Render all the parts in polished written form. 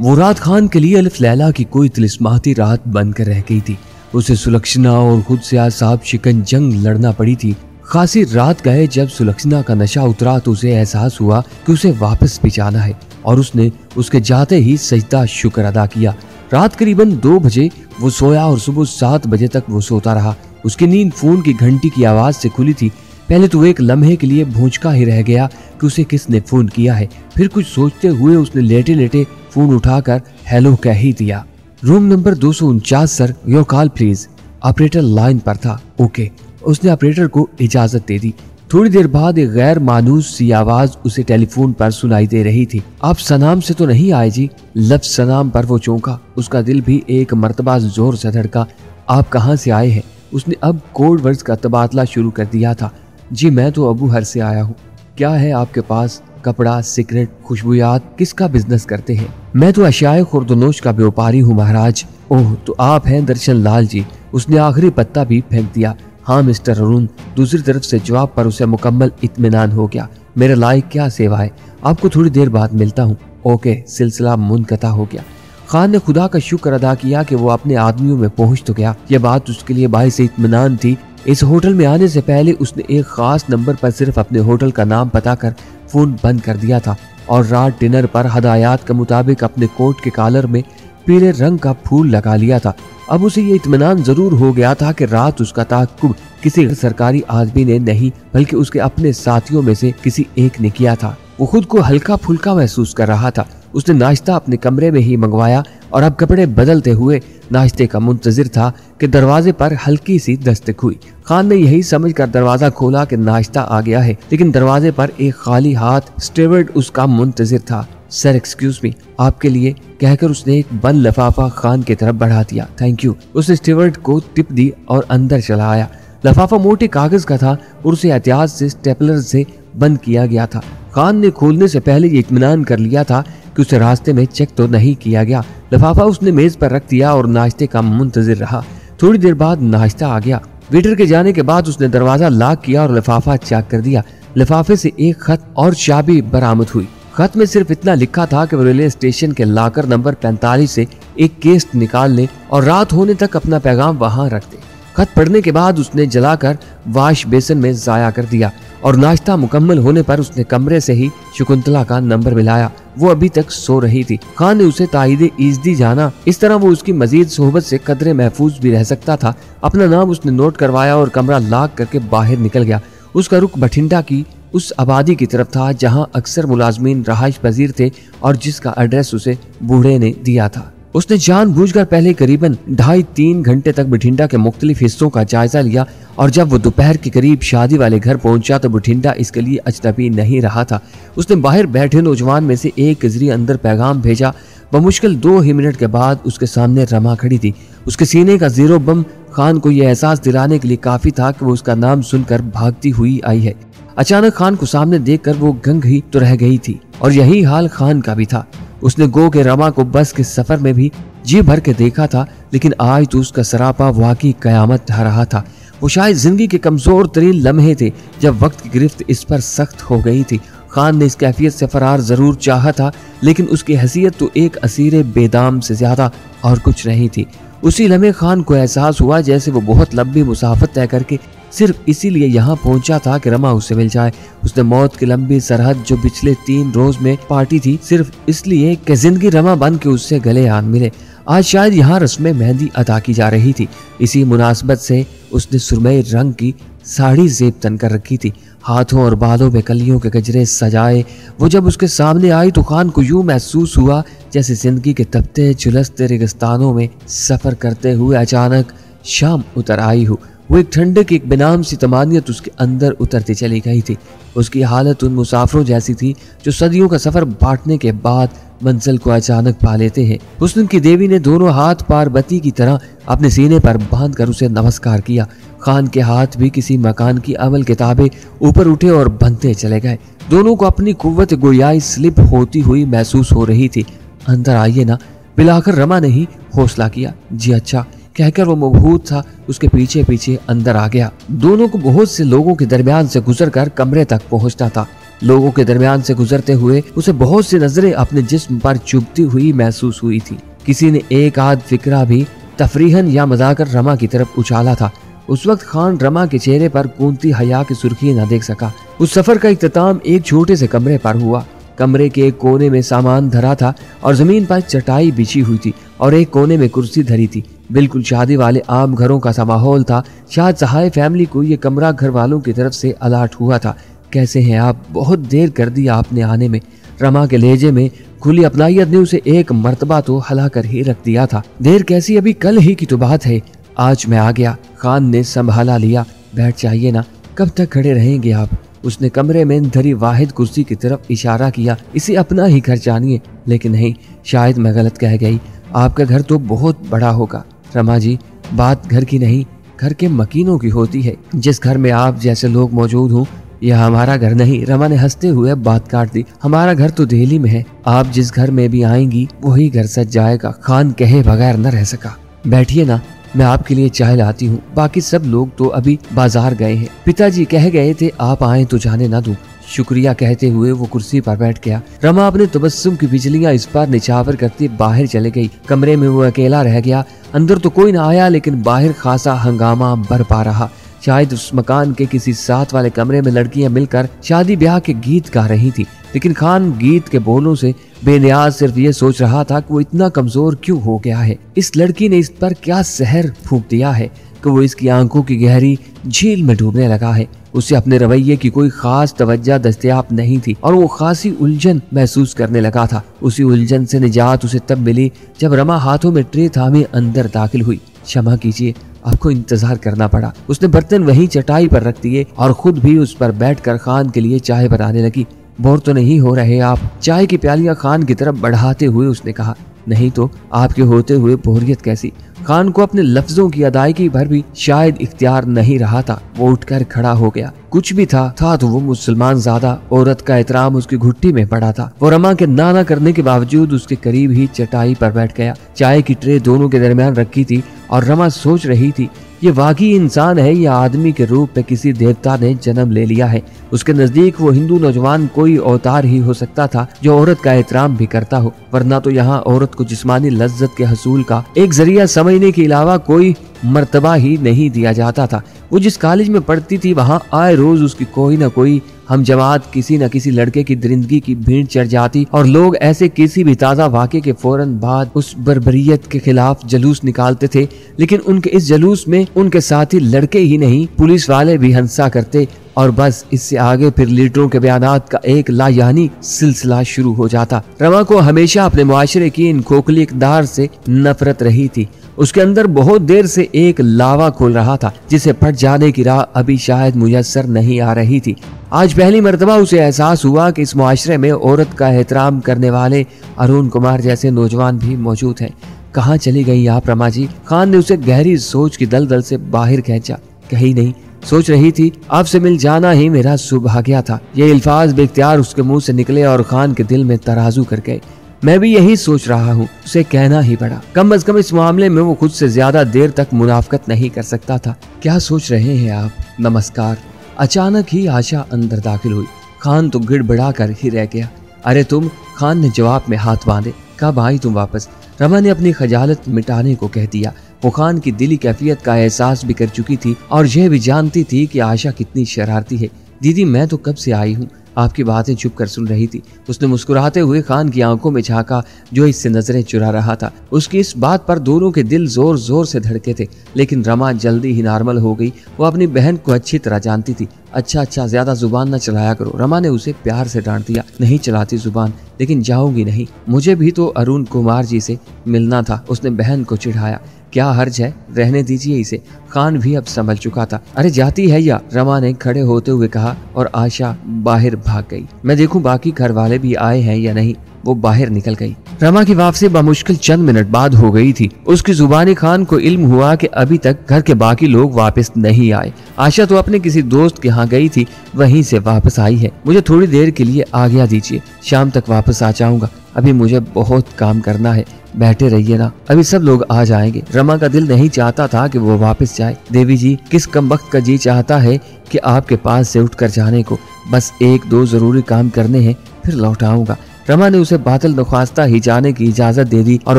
वो रात खान के लिए अलिफ लैला की कोई तिलिस्माती रात बनकर रह गई थी। उसे सुलक्षणा और खुद से आसाब शिकन जंग लड़ना पड़ी थी। खासी रात गए जब सुलक्षणा का नशा उतरा तो उसे एहसास हुआ कि उसे वापस भी जाना है और उसने उसके जाते ही सजदा शुक्र अदा किया। रात करीबन 2 बजे वो सोया और सुबह 7 बजे तक वो सोता रहा। उसकी नींद फोन की घंटी की आवाज से खुली थी। पहले तो एक लम्हे के लिए भूंचका ही रह गया कि उसे किसने फोन किया है। फिर कुछ सोचते हुए उसने लेटे लेटे फोन उठाकर हेलो कह ही दिया। Room number 249 sir, your call please. Operator line पर था। ओके, उसने ऑपरेटर को इजाजत दे दी। थोड़ी देर बाद एक गैर मानूस सी आवाज उसे टेलीफोन पर सुनाई दे रही थी। आप सनाम से तो नहीं आए जी? लफ्ज सनाम पर वो चौंका। उसका दिल भी एक मर्तबा जोर से धड़का। आप कहाँ से आए हैं? उसने अब कोड वर्ड्स का तबादला शुरू कर दिया था। जी मैं तो अबू हर से आया हूँ। क्या है आपके पास? कपड़ा, सिगरेट, खुशबुयात, किसका बिजनेस करते हैं? मैं तो अशियाए खुर्दनोश का व्यापारी हूँ महाराज। ओह, तो आप हैं दर्शन लाल जी। उसने आखिरी पत्ता भी फेंक दिया। हाँ मिस्टर अरुण। दूसरी तरफ से जवाब पर उसे मुकम्मल इत्मीनान हो गया। मेरे लायक क्या सेवा है? आपको थोड़ी देर बाद मिलता हूँ। ओके। सिलसिला मुनक़ता हो गया। खान ने खुदा का शुक्र अदा किया कि वो अपने आदमियों में पहुंच तो गया। यह बात उसके लिए बाइस इत्मीनान थी। इस होटल में आने से पहले उसने एक खास नंबर पर सिर्फ अपने होटल का नाम पता कर फोन बंद कर दिया था और रात डिनर पर हदायत के मुताबिक अपने कोट के कॉलर में पीले रंग का फूल लगा लिया था। अब उसे ये इत्मीनान जरूर हो गया था कि रात उसका ताक़ुब किसी सरकारी आदमी ने नहीं बल्कि उसके अपने साथियों में से किसी एक ने किया था। वो खुद को हल्का फुल्का महसूस कर रहा था। उसने नाश्ता अपने कमरे में ही मंगवाया और अब कपड़े बदलते हुए नाश्ते का मुंतजिर था कि दरवाजे पर हल्की सी दस्तक हुई। खान ने यही समझकर दरवाजा खोला कि नाश्ता आ गया है, लेकिन दरवाजे पर एक खाली हाथ स्टीवर्ड उसका मुंतजिर था। सर एक्सक्यूज मी, आपके लिए, कहकर उसने एक बंद लिफाफा खान की तरफ बढ़ा दिया। Thank you. उसने स्टीवर्ड को टिप दी और अंदर चला आया। लिफाफा मोटे कागज का था और उसे एहतियात से स्टेपलर से बंद किया गया था। खान ने खोलने से पहले ये इत्मीनान कर लिया था कि उसे रास्ते में चेक तो नहीं किया गया। लिफाफा उसने मेज पर रख दिया और नाश्ते का मुंतजिर रहा। थोड़ी देर बाद नाश्ता आ गया। वेटर के जाने के बाद उसने दरवाजा लॉक किया और लिफाफा चेक कर दिया। लिफाफे से एक खत और चाबी बरामद हुई। खत में सिर्फ इतना लिखा था कि वो रेलवे स्टेशन के लॉकर नंबर 45 से एक केस निकाल ले और रात होने तक अपना पैगाम वहां रख दे। खत पढ़ने के बाद उसने जलाकर वाश बेसन में जाया कर दिया और नाश्ता मुकम्मल होने पर उसने कमरे से ही शकुंतला का नंबर मिलाया। वो अभी तक सो रही थी। खान ने उसे ताईदे इज़्दी जाना। इस तरह वो उसकी मजीद सोहबत से कदरे महफूज भी रह सकता था। अपना नाम उसने नोट करवाया और कमरा लॉक करके बाहर निकल गया। उसका रुख बठिंडा की उस आबादी की तरफ था जहां अक्सर मुलाजमीन रहाइश पजीर थे और जिसका एड्रेस उसे बूढ़े ने दिया था। उसने जानबूझकर पहले करीबन 2.5-3 घंटे तक बठिंडा के मुख्तलिफ हिस्सों का जायजा लिया और जब वो दोपहर के करीब शादी वाले घर पहुंचा तो बठिंडा इसके लिए अजनबी नहीं रहा था। उसने बाहर बैठे नौजवान में से एक के जरिए अंदर पैगाम भेजा। बमुश्किल 2 ही मिनट के बाद उसके सामने रमा खड़ी थी। उसके सीने का जीरो बम खान को यह एहसास दिलाने के लिए काफी था कि वो उसका नाम सुनकर भागती हुई आई है। अचानक खान को सामने देखकर वो गंग ही तो रह गई थी और यही हाल खान का भी था। उसने गो के रमा को बस के सफर में भी जी भर के देखा था, लेकिन आज तो उसका सरापा वाकई कयामत ढा रहा था। वो शायद जिंदगी के कमजोर तरीन लम्हे थे जब वक्त की गिरफ्त इस पर सख्त हो गई थी। खान ने इस कैफियत से फरार जरूर चाहा था, लेकिन उसकी हैसियत तो एक असीरे बेदाम से ज्यादा और कुछ नहीं थी। उसी लम्हे खान को एहसास हुआ जैसे वो बहुत लंबी मुसाफत तय करके सिर्फ इसीलिए यहाँ पहुंचा था कि रमा उससे मिल जाए। उसने मौत की लंबी सरहद जो पिछले 3 रोज में पार्टी थी सिर्फ इसलिए कि जिंदगी रमा बन के उससे गले आन मिले। आज शायद यहाँ रस्म मेहंदी अदा की जा रही थी। इसी मुनासबत से उसने सुरमई रंग की साड़ी जेब तन कर रखी थी। हाथों और बालों में कलियों के गजरे सजाए वो जब उसके सामने आई तो खान को यूं महसूस हुआ जैसे जिंदगी के तपते झुलसते रेगिस्तानों में सफर करते हुए अचानक शाम उतर आई हो। वो एक ठंडे की एक बेनाम सी तमानियत उसके अंदर उतरती चली गई थी। उसकी हालत उन मुसाफिरों जैसी थी जो सदियों का सफर बांटने के बाद मंजिल को अचानक पा लेते हैं। हुस्न की देवी ने दोनों हाथ पार्वती की तरह अपने सीने पर बांधकर उसे नमस्कार किया। खान के हाथ भी किसी मकान की अमल किताबें ऊपर उठे और बनते चले गए। दोनों को अपनी कुव्वत गोयाई स्लिप होती हुई महसूस हो रही थी। अंदर आइए ना, पिलाकर रमा ने ही हौसला किया। जी अच्छा, कहकर वो मबहूत था उसके पीछे पीछे अंदर आ गया। दोनों को बहुत से लोगों के दरमियान से गुजरकर कमरे तक पहुंचना था। लोगों के दरमियान से गुजरते हुए उसे बहुत सी नजरें अपने जिस्म पर चुभती हुई महसूस हुई थी। किसी ने एक आध फिक्रा भी तफरीहन या मजाकर रमा की तरफ उछाला था। उस वक्त खान रमा के चेहरे पर कूदती हया की सुर्खी न देख सका। उस सफर का इख्तिताम एक छोटे से कमरे पर हुआ। कमरे के एक कोने में सामान धरा था और जमीन पर चटाई बिछी हुई थी और एक कोने में कुर्सी धरी थी। बिल्कुल शादी वाले आम घरों का सा माहौल था। शायद सहाय फैमिली को ये कमरा घर वालों की तरफ से अलाट हुआ था। कैसे हैं आप? बहुत देर कर दी आपने आने में। रमा के लहजे में खुली अपनायत ने उसे एक मर्तबा तो हला कर ही रख दिया था। देर कैसी, अभी कल ही की तो बात है। आज मैं आ गया। खान ने संभाला लिया। बैठ जाइए ना, कब तक खड़े रहेंगे आप? उसने कमरे में धरी वाहिद कुर्सी की तरफ इशारा किया। इसे अपना ही घर जानिए। लेकिन नहीं, शायद मैं गलत कह गई। आपका घर तो बहुत बड़ा होगा। रमा जी, बात घर की नहीं, घर के मकीनों की होती है। जिस घर में आप जैसे लोग मौजूद हों, यह हमारा घर नहीं। रमा ने हंसते हुए बात काट दी। हमारा घर तो दिल्ली में है। आप जिस घर में भी आएंगी वही घर सज जाएगा। खान कहे बगैर न रह सका। बैठिए ना, मैं आपके लिए चाय लाती हूँ। बाकी सब लोग तो अभी बाजार गए हैं। पिताजी कह गए थे आप आए तो जाने ना दूं। शुक्रिया कहते हुए वो कुर्सी पर बैठ गया। रमा अपने तबस्सुम की बिजलियां इस पर निछावर करती बाहर चले गई। कमरे में वो अकेला रह गया। अंदर तो कोई ना आया, लेकिन बाहर खासा हंगामा बरपा रहा। शायद उस मकान के किसी साथ वाले कमरे में लड़कियां मिलकर शादी ब्याह के गीत गा रही थी। लेकिन खान गीत के बोलों से बेनियाज सिर्फ ये सोच रहा था कि वो इतना कमजोर क्यों हो गया है। इस लड़की ने इस पर क्या सहर फूंक दिया है कि वो इसकी आंखों की गहरी झील में डूबने लगा है। उसे अपने रवैये की कोई खास तवज्जो दस्तयाब नहीं थी और वो खासी उलझन महसूस करने लगा था। उसी उलझन से निजात उसे तब मिली जब रमा हाथों में ट्रे थामे अंदर दाखिल हुई। क्षमा कीजिए, आपको इंतजार करना पड़ा। उसने बर्तन वहीं चटाई पर रख दिए और खुद भी उस पर बैठकर खान के लिए चाय बनाने लगी। बोर तो नहीं हो रहे आप? चाय की प्यालियां खान की तरफ बढ़ाते हुए उसने कहा। नहीं तो, आपके होते हुए बोरियत कैसी? खान को अपने लफ्जों की अदायगी भर भी शायद इख्तियार नहीं रहा था। वो उठकर खड़ा हो गया। कुछ भी था तो वो मुसलमान ज़ादा औरत का एहतराम उसकी घुट्टी में पड़ा था। वो रमा के ना करने के बावजूद उसके करीब ही चटाई पर बैठ गया। चाय की ट्रे दोनों के दरमियान रखी थी और रमा सोच रही थी, ये वाकई इंसान है या आदमी के रूप में किसी देवता ने जन्म ले लिया है। उसके नजदीक वो हिंदू नौजवान कोई अवतार ही हो सकता था जो औरत का एहतराम भी करता हो, वरना तो यहाँ औरत को जिस्मानी लज्जत के हसूल का एक जरिया समझने के अलावा कोई मर्तबा ही नहीं दिया जाता था। वो जिस कॉलेज में पढ़ती थी वहाँ आए रोज उसकी कोई ना कोई हम जमात किसी न किसी लड़के की दरिंदगी की भीड़ चढ़ जाती और लोग ऐसे किसी भी ताज़ा वाक़े के फौरन बाद उस बर्बरियत के खिलाफ जलूस निकालते थे। लेकिन उनके इस जलूस में उनके साथी लड़के ही नहीं, पुलिस वाले भी हंसा करते और बस इससे आगे फिर लीडरों के बयानात का एक लायानी सिलसिला शुरू हो जाता। रमा को हमेशा अपने मुआशरे की इन खोखली इक़दार से नफरत रही थी। उसके अंदर बहुत देर से एक लावा खोल रहा था जिसे फट जाने की राह अभी शायद मुयस्सर नहीं आ रही थी। आज पहली मर्तबा उसे एहसास हुआ कि इस मुआशरे में औरत का एहतराम करने वाले अरुण कुमार जैसे नौजवान भी मौजूद हैं। कहाँ चली गई आप रमा जी? खान ने उसे गहरी सोच की दलदल से बाहर खींचा। कहीं नहीं, सोच रही थी आपसे मिल जाना ही मेरा सौभाग्य था। ये अल्फाज बेख्तियार उसके मुंह से निकले और खान के दिल में तराजू कर गए। मैं भी यही सोच रहा हूँ, उसे कहना ही पड़ा। कम अज कम इस मामले में वो खुद से ज्यादा देर तक मुनाफकत नहीं कर सकता था। क्या सोच रहे हैं आप? नमस्कार। अचानक ही आशा अंदर दाखिल हुई। खान तो गिड़बड़ा कर ही रह गया। अरे तुम? खान ने जवाब में हाथ बांधे। कब आई तुम वापस? रमा ने अपनी खजालत मिटाने को कह दिया। वो खान की दिली कैफियत का एहसास भी कर चुकी थी और यह भी जानती थी कि आशा कितनी शरारती है। दीदी मैं तो कब से आई हूँ, आपकी बातें चुप कर सुन रही थी। उसने मुस्कुराते हुए खान की आंखों में झांका जो इससे नजरें चुरा रहा था। उसकी इस बात पर दोनों के दिल जोर जोर से धड़के थे। लेकिन रमा जल्दी ही नॉर्मल हो गई। वो अपनी बहन को अच्छी तरह जानती थी। अच्छा ज्यादा जुबान न चलाया करो, रमा ने उसे प्यार से डांट दिया। नहीं चलाती जुबान, लेकिन जाऊंगी नहीं। मुझे भी तो अरुण कुमार जी से मिलना था, उसने बहन को चिढ़ाया। क्या हर्ज है, रहने दीजिए इसे। खान भी अब संभल चुका था। अरे जाती है या? रमा ने खड़े होते हुए कहा और आशा बाहर भाग गई। मैं देखूं बाकी घर वाले भी आए हैं या नहीं, वो बाहर निकल गई। रमा की वापसी बमुश्किल चंद मिनट बाद हो गई थी। उसकी जुबानी खान को इल्म हुआ कि अभी तक घर के बाकी लोग वापस नहीं आए। आशा तो अपने किसी दोस्त के यहाँ गई थी, वहीं से वापस आई है। मुझे थोड़ी देर के लिए आज्ञा दीजिए, शाम तक वापस आ जाऊंगा। अभी मुझे बहुत काम करना है, बैठे रहिए ना, अभी सब लोग आ जाएंगे। रमा का दिल नहीं चाहता था कि वो वापस जाए। देवी जी, किस कमबख्त का जी चाहता है कि आपके पास से उठकर जाने को। बस 1-2 जरूरी काम करने हैं, फिर लौट आऊंगा। रमा ने उसे बातिल नख्वास्ता ही जाने की इजाजत दे दी और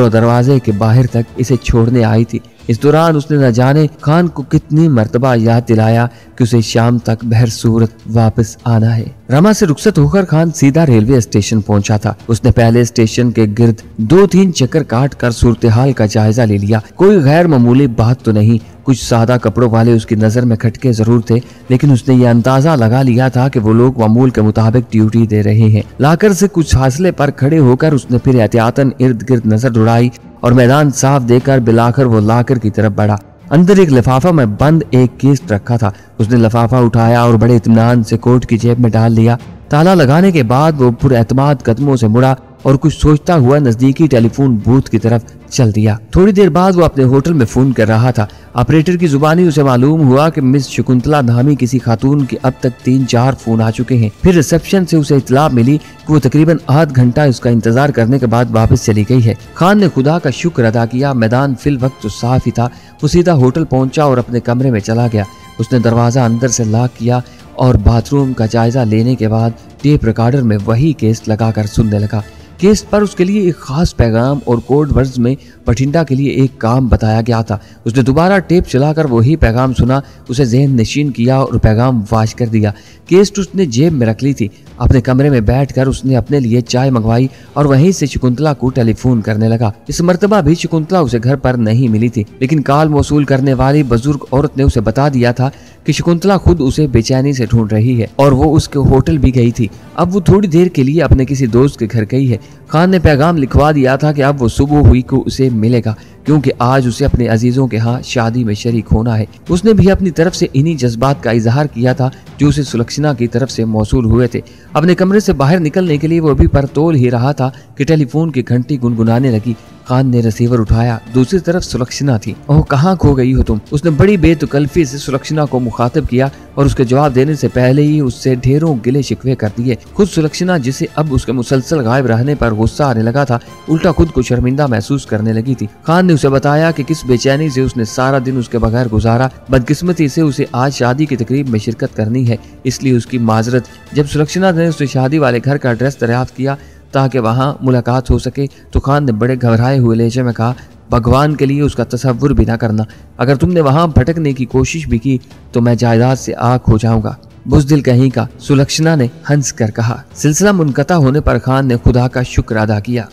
वो दरवाजे के बाहर तक इसे छोड़ने आई थी। इस दौरान उसने न जाने खान को कितनी मर्तबा याद दिलाया कि उसे शाम तक बहर सूरत वापस आना है। रमा से रुखसत होकर खान सीधा रेलवे स्टेशन पहुंचा था। उसने पहले स्टेशन के गिर्द 2-3 चक्कर काट कर सूरत हाल का जायजा ले लिया। कोई गैर मामूली बात तो नहीं। कुछ सादा कपड़ों वाले उसकी नजर में खटके जरूर थे, लेकिन उसने ये अंदाजा लगा लिया था कि वो लोग मामूल के मुताबिक ड्यूटी दे रहे हैं। लाकर से कुछ फासले पर खड़े होकर उसने फिर एहतियातन इर्द गिर्द नजर दौड़ाई और मैदान साफ देकर बिलाकर वो लाकर की तरफ बढ़ा। अंदर एक लिफाफा में बंद एक केस रखा था। उसने लिफाफा उठाया और बड़े इत्मीनान से कोट की जेब में डाल लिया। ताला लगाने के बाद वो पुरएतमाद कदमों से मुड़ा और कुछ सोचता हुआ नजदीकी टेलीफोन बूथ की तरफ चल दिया। थोड़ी देर बाद वो अपने होटल में फोन कर रहा था। ऑपरेटर की जुबानी उसे मालूम हुआ कि मिस शकुंतला नामी किसी खातून के अब तक 3-4 फोन आ चुके हैं। फिर रिसेप्शन से उसे इत्तला मिली कि वो तकरीबन आध घंटा उसका इंतजार करने के बाद वापस चली गई है। खान ने खुदा का शुक्र अदा किया। मैदान फिल वक्त तो साफ ही था। वो सीधा होटल पहुंचा और अपने कमरे में चला गया। उसने दरवाजा अंदर से लॉक किया और बाथरूम का जायजा लेने के बाद टेप रिकॉर्डर में वही केस लगाकर सुनने लगा। केस पर उसके लिए एक खास पैगाम और कोड वर्ड्स में बठिंडा के लिए एक काम बताया गया था। उसने दोबारा टेप चलाकर वही पैगाम सुना, उसे ज़हन नशीन किया और पैगाम वाश कर दिया। केस उसने जेब में रख ली थी। अपने कमरे में बैठकर उसने अपने लिए चाय मंगवाई और वहीं से शकुंतला को टेलीफोन करने लगा। इस मर्तबा भी शकुंतला उसे घर पर नहीं मिली थी, लेकिन कॉल मौसूल करने वाली बुजुर्ग औरत ने उसे बता दिया था कि शकुंतला खुद उसे बेचैनी से ढूंढ रही है और वो उसके होटल भी गई थी। अब वो थोड़ी देर के लिए अपने किसी दोस्त के घर गई है। खान ने पैगाम लिखवा दिया था कि अब वो सुबह हुई को उसे मिलेगा, क्योंकि आज उसे अपने अजीजों के यहाँ शादी में शरीक होना है। उसने भी अपनी तरफ से इन्हीं जज्बात का इजहार किया था जो उसे सुलक्षणा की तरफ से मौसूल हुए थे। अपने कमरे से बाहर निकलने के लिए वो भी परतोल ही रहा था कि टेलीफोन की घंटी गुनगुनाने लगी। खान ने रिसीवर उठाया। दूसरी तरफ सुलक्षणा थी। ओह, कहाँ खो गई हो तुम? उसने बड़ी बेतकल्फी से सुलक्षणा को मुखातिब किया और उसके जवाब देने से पहले ही उससे ढेरों गिले शिकवे कर दिए। खुद सुलक्षणा, जिसे अब उसके मुसलसल गायब रहने पर गुस्सा आने लगा था, उल्टा खुद को शर्मिंदा महसूस करने लगी थी। खान ने उसे बताया कि किस बेचैनी से उसने सारा दिन उसके बगैर गुजारा। बदकिस्मती से उसे आज शादी की तकरीब में शिरकत करनी है, इसलिए उसकी माजरत। जब सुलक्षणा ने उसे शादी वाले घर का एड्रेस दरियाफ्त किया ताकि वहाँ मुलाकात हो सके, तो खान ने बड़े घबराए हुए लहजे में कहा, भगवान के लिए उसका तसव्वुर भी ना करना। अगर तुमने वहाँ भटकने की कोशिश भी की तो मैं जायदाद से आग हो जाऊंगा। बुज़दिल कहीं का, सुलक्षणा ने हंस कर कहा। सिलसिला मुनक़ता होने पर खान ने खुदा का शुक्र अदा किया।